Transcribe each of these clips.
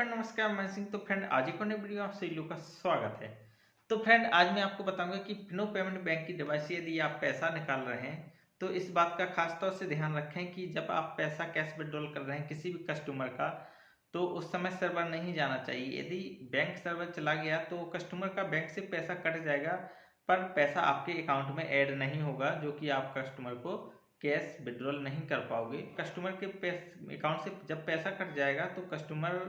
Friend, नमस्कार। मैं सिंह। तो फ्रेंड, आज एक और नई वीडियो आप सभी लोग का स्वागत है। तो फ्रेंड, आज मैं आपको बताऊंगा कि फिनो पेमेंट बैंक की डिवाइस से यदि आप पैसा निकाल रहे हैं तो इस बात का खास तौर से ध्यान रखें कि जब आप पैसा कैश विड्रॉल कर रहे हैं किसी भी कस्टमर का, तो उस समय सर्वर नहीं जाना चाहिए। यदि बैंक सर्वर चला गया तो कस्टमर का बैंक से पैसा कट जाएगा, पर पैसा आपके अकाउंट में ऐड नहीं होगा, जो कि आप कस्टमर को कैश विड्रॉल नहीं कर पाओगे। कस्टमर के अकाउंट से जब पैसा कट जाएगा तो कस्टमर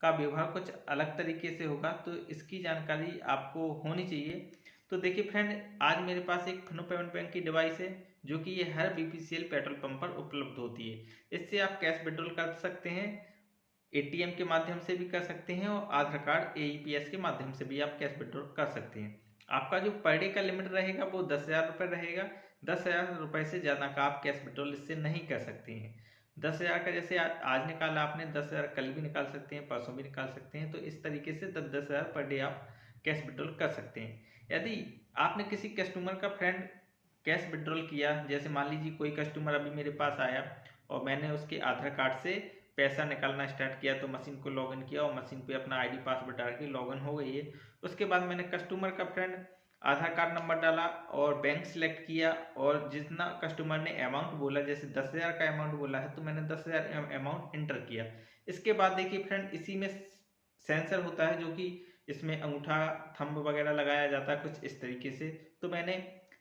का व्यवहार कुछ अलग तरीके से होगा, तो इसकी जानकारी आपको होनी चाहिए। तो देखिए फ्रेंड, आज मेरे पास एक फिनो पेमेंट बैंक की डिवाइस है जो कि ये हर बीपीसीएल पेट्रोल पंप पर उपलब्ध होती है। इससे आप कैश विड्रॉल कर सकते हैं, एटीएम के माध्यम से भी कर सकते हैं और आधार कार्ड एईपीएस के माध्यम से भी आप कैश विड्रॉल कर सकते हैं। आपका जो पर डे का लिमिट रहेगा वो 10,000 रुपये रहेगा। 10,000 रुपये से ज़्यादा का आप कैश विड्रॉल इससे नहीं कर सकते हैं। 10,000 का जैसे आज निकाला आपने, 10,000 कल भी निकाल सकते हैं, परसों भी निकाल सकते हैं। तो इस तरीके से 10,000 पर डे आप कैश विड्रॉल कर सकते हैं। यदि आपने किसी कस्टमर का फ्रेंड कैश विड्रॉल किया, जैसे मान लीजिए कोई कस्टमर अभी मेरे पास आया और मैंने उसके आधार कार्ड से पैसा निकालना स्टार्ट किया, तो मशीन को लॉगिन किया और मशीन पे अपना आईडी पासवर्ड डाल के लॉगिन हो गई है। उसके बाद मैंने कस्टमर का फ्रेंड आधार कार्ड नंबर डाला और बैंक सिलेक्ट किया, और जितना कस्टमर ने अमाउंट बोला, जैसे 10,000 का अमाउंट बोला है तो मैंने 10,000 अमाउंट एंटर किया। इसके बाद देखिए फ्रेंड, इसी में सेंसर होता है जो कि इसमें अंगूठा थंब वगैरह लगाया जाता है कुछ इस तरीके से। तो मैंने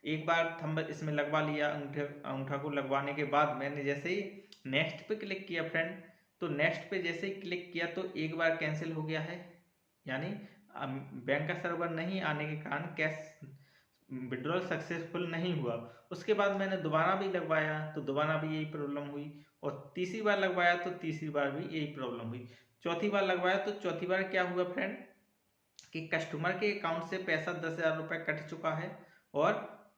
एक बार थंब इसमें लगवा लिया। अंगूठा को लगवाने के बाद मैंने जैसे ही नेक्स्ट पे क्लिक किया फ्रेंड, तो नेक्स्ट पे जैसे ही क्लिक किया तो एक बार कैंसिल हो गया है, यानी बैंक का सर्वर नहीं आने के कारण कैश विड्रॉल सक्सेसफुल नहीं हुआ। उसके बाद मैंने दोबारा भी लगवाया तो दोबारा भी यही प्रॉब्लम हुई, और तीसरी बार लगवाया तो तीसरी बार भी यही प्रॉब्लम हुई। चौथी बार लगवाया तो चौथी बार क्या हुआ फ्रेंड कि कस्टमर के अकाउंट से पैसा 10,000 रुपये कट चुका है, और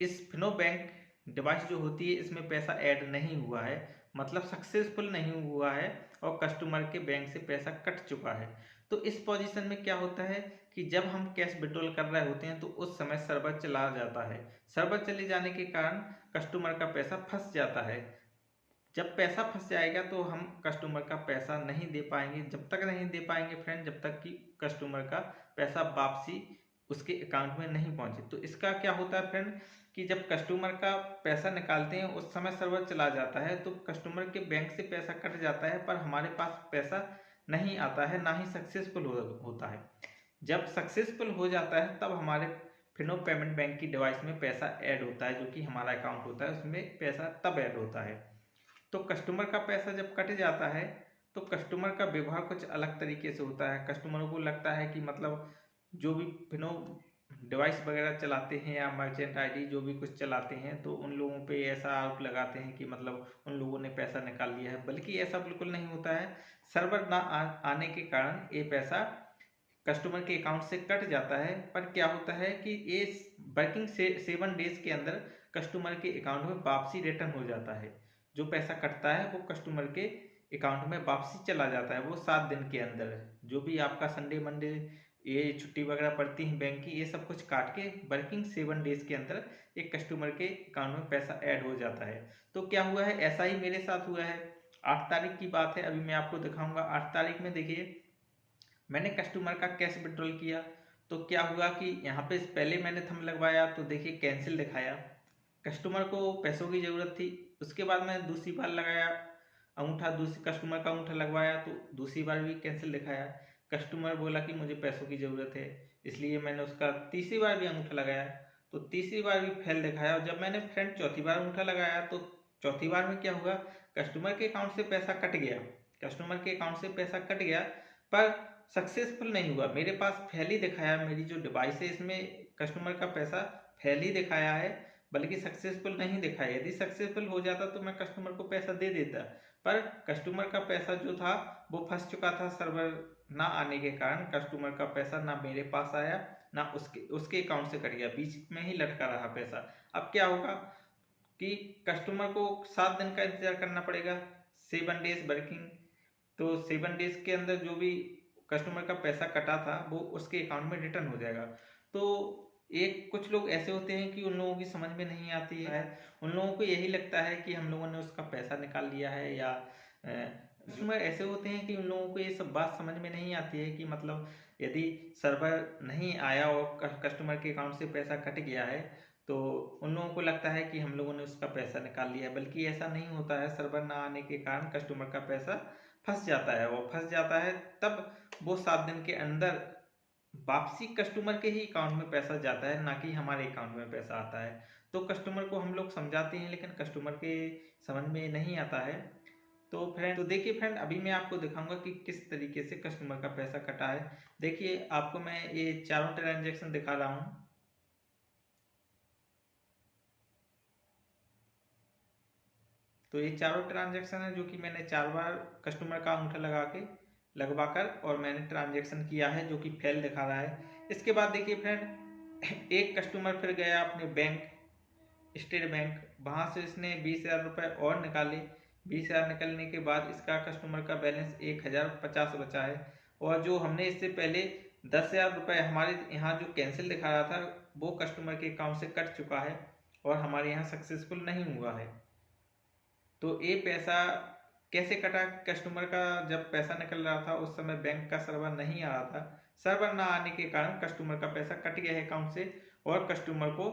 इस फिनो बैंक डिवाइस जो होती है इसमें पैसा ऐड नहीं हुआ है, मतलब सक्सेसफुल नहीं हुआ है, और कस्टमर के बैंक से पैसा कट चुका है। तो इस पोजीशन में क्या होता है कि जब हम कैश विड्रॉल कर रहे होते हैं तो उस समय सर्वर चला जाता है। सर्वर चले जाने के कारण कस्टमर का पैसा फंस जाता है। जब पैसा फंस जाएगा तो हम कस्टमर का पैसा नहीं दे पाएंगे। जब तक नहीं दे पाएंगे फ्रेंड, जब तक कि कस्टमर का पैसा वापसी उसके अकाउंट में नहीं पहुंचे। तो इसका क्या होता है फ्रेंड कि जब कस्टमर का पैसा निकालते हैं उस समय सर्वर चला जाता है, तो कस्टमर के बैंक से पैसा कट जाता है, पर हमारे पास पैसा नहीं आता है, ना ही सक्सेसफुल होता है। जब सक्सेसफुल हो जाता है तब हमारे फिनो पेमेंट बैंक की डिवाइस में पैसा ऐड होता है, जो कि हमारा अकाउंट होता है उसमें पैसा तब ऐड होता है। तो कस्टमर का पैसा जब कट जाता है तो कस्टमर का व्यवहार कुछ अलग तरीके से होता है। कस्टमरों को लगता है कि मतलब जो भी फिनो डिवाइस वगैरह चलाते हैं या मर्चेंट आईडी जो भी कुछ चलाते हैं, तो उन लोगों पे ऐसा आरोप लगाते हैं कि मतलब उन लोगों ने पैसा निकाल लिया है, बल्कि ऐसा बिल्कुल नहीं होता है। सर्वर ना आने के कारण ये पैसा कस्टमर के अकाउंट से कट जाता है, पर क्या होता है कि ये वर्किंग से 7 डेज के अंदर कस्टमर के अकाउंट में वापसी रिटर्न हो जाता है। जो पैसा कटता है वो कस्टमर के अकाउंट में वापसी चला जाता है, वो 7 दिन के अंदर। जो भी आपका संडे मंडे ये छुट्टी वगैरह पड़ती है बैंक की, ये सब कुछ काट के वर्किंग 7 डेज के अंदर एक कस्टमर के अकाउंट में पैसा ऐड हो जाता है। तो क्या हुआ है, ऐसा ही मेरे साथ हुआ है। 8 तारीख की बात है, अभी मैं आपको दिखाऊंगा। 8 तारीख में देखिए मैंने कस्टमर का कैश विड्रॉल किया, तो क्या हुआ कि यहाँ पे पहले मैंने थंब लगवाया तो देखिए कैंसिल दिखाया। कस्टमर को पैसों की ज़रूरत थी। उसके बाद मैं दूसरी बार लगाया अंगूठा, दूसरी कस्टमर का अंगूठा लगवाया तो दूसरी बार भी कैंसिल दिखाया। कस्टमर बोला कि मुझे पैसों की ज़रूरत है, इसलिए मैंने उसका तीसरी बार भी अंगूठा लगाया तो तीसरी बार भी फेल दिखाया। और जब मैंने फ्रेंड चौथी बार अंगूठा लगाया तो चौथी बार में क्या हुआ, कस्टमर के अकाउंट से पैसा कट गया। कस्टमर के अकाउंट से पैसा कट गया, पर सक्सेसफुल नहीं हुआ। मेरे पास फेल ही दिखाया, मेरी जो डिवाइस है इसमें कस्टमर का पैसा फेल ही दिखाया है, बल्कि सक्सेसफुल नहीं दिखाया। यदि सक्सेसफुल हो जाता तो मैं कस्टमर को पैसा दे देता, पर कस्टमर का पैसा जो था वो फंस चुका था। सर्वर ना आने के कारण कस्टमर का पैसा ना मेरे पास आया, ना उसके उसके अकाउंट से कट गया, बीच में ही लटका रहा पैसा। अब क्या होगा कि कस्टमर को 7 दिन का इंतजार करना पड़ेगा, 7 डेज वर्किंग। तो 7 डेज के अंदर जो भी कस्टमर का पैसा कटा था वो उसके अकाउंट में रिटर्न हो जाएगा। तो एक कुछ लोग ऐसे होते हैं कि उन लोगों की समझ में नहीं आती है। उन लोगों को यही लगता है कि हम लोगों ने उसका पैसा निकाल लिया है, या कस्टमर ऐसे होते हैं कि उन लोगों को ये सब बात समझ में नहीं आती है कि मतलब यदि सर्वर नहीं आया और कस्टमर के अकाउंट से पैसा कट गया है तो उन लोगों को लगता है कि हम लोगों ने उसका पैसा निकाल लिया है, बल्कि ऐसा नहीं होता है। सर्वर ना आने के कारण कस्टमर का पैसा फंस जाता है, और फंस जाता है तब वो 7 दिन के अंदर वापसी कस्टमर के ही अकाउंट में पैसा जाता है, ना कि हमारे अकाउंट में पैसा आता है। तो कस्टमर को हम लोग समझाते हैं लेकिन कस्टमर के समझ में नहीं आता है। तो देखिए फ्रेंड, अभी मैं आपको दिखाऊंगा कि किस तरीके से कस्टमर का पैसा कटा है। देखिए आपको मैं ये चारों ट्रांजेक्शन दिखा रहा हूँ। तो ये चारों ट्रांजेक्शन है जो कि मैंने 4 बार कस्टमर का अंगूठा लगवा कर और मैंने ट्रांजेक्शन किया है, जो कि फेल दिखा रहा है। इसके बाद देखिए फ्रेंड, एक कस्टमर फिर गया अपने बैंक, स्टेट बैंक, वहां से इसने 20,000 रुपये और निकाले। 20,000 निकलने के बाद इसका कस्टमर का बैलेंस 1,050 बचा है। और जो हमने इससे पहले 10,000 रुपये हमारे यहाँ जो कैंसिल दिखा रहा था वो कस्टमर के अकाउंट से कट चुका है और हमारे यहाँ सक्सेसफुल नहीं हुआ है। तो ये पैसा कैसे कटा? कस्टमर का जब पैसा निकल रहा था उस समय बैंक का सर्वर नहीं आ रहा था। सर्वर ना आने के कारण कस्टमर का पैसा कट गया है अकाउंट से और कस्टमर को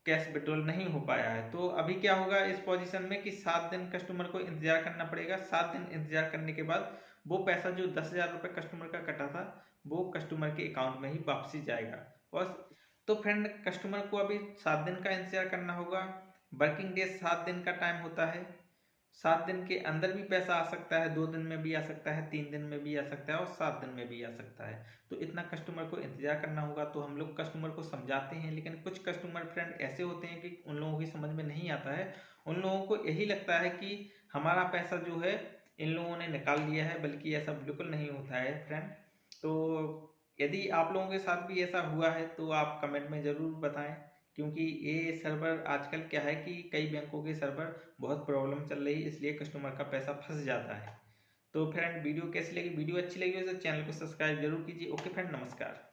कैश विड्रॉल नहीं हो पाया है। तो अभी क्या होगा इस पोजीशन में कि 7 दिन कस्टमर को इंतजार करना पड़ेगा। 7 दिन इंतजार करने के बाद वो पैसा जो 10,000 रुपये कस्टमर का कटा था वो कस्टमर के अकाउंट में ही वापसी जाएगा। और तो फ्रेंड, कस्टमर को अभी 7 दिन का इंतजार करना होगा। वर्किंग डेज 7 दिन का टाइम होता है। 7 दिन के अंदर भी पैसा आ सकता है, 2 दिन में भी आ सकता है, 3 दिन में भी आ सकता है और 7 दिन में भी आ सकता है। तो इतना कस्टमर को इंतजार करना होगा। तो हम लोग कस्टमर को समझाते हैं लेकिन कुछ कस्टमर फ्रेंड ऐसे होते हैं कि उन लोगों की समझ में नहीं आता है। उन लोगों को यही लगता है कि हमारा पैसा जो है इन लोगों ने निकाल लिया है, बल्कि ऐसा बिल्कुल नहीं होता है फ्रेंड। तो यदि आप लोगों के साथ भी ऐसा हुआ है तो आप कमेंट में ज़रूर बताएं, क्योंकि ये सर्वर आजकल क्या है कि कई बैंकों के सर्वर बहुत प्रॉब्लम चल रही है, इसलिए कस्टमर का पैसा फंस जाता है। तो फ्रेंड, वीडियो कैसी लगी? वीडियो अच्छी लगी हो तो चैनल को सब्सक्राइब जरूर कीजिए। ओके फ्रेंड, नमस्कार।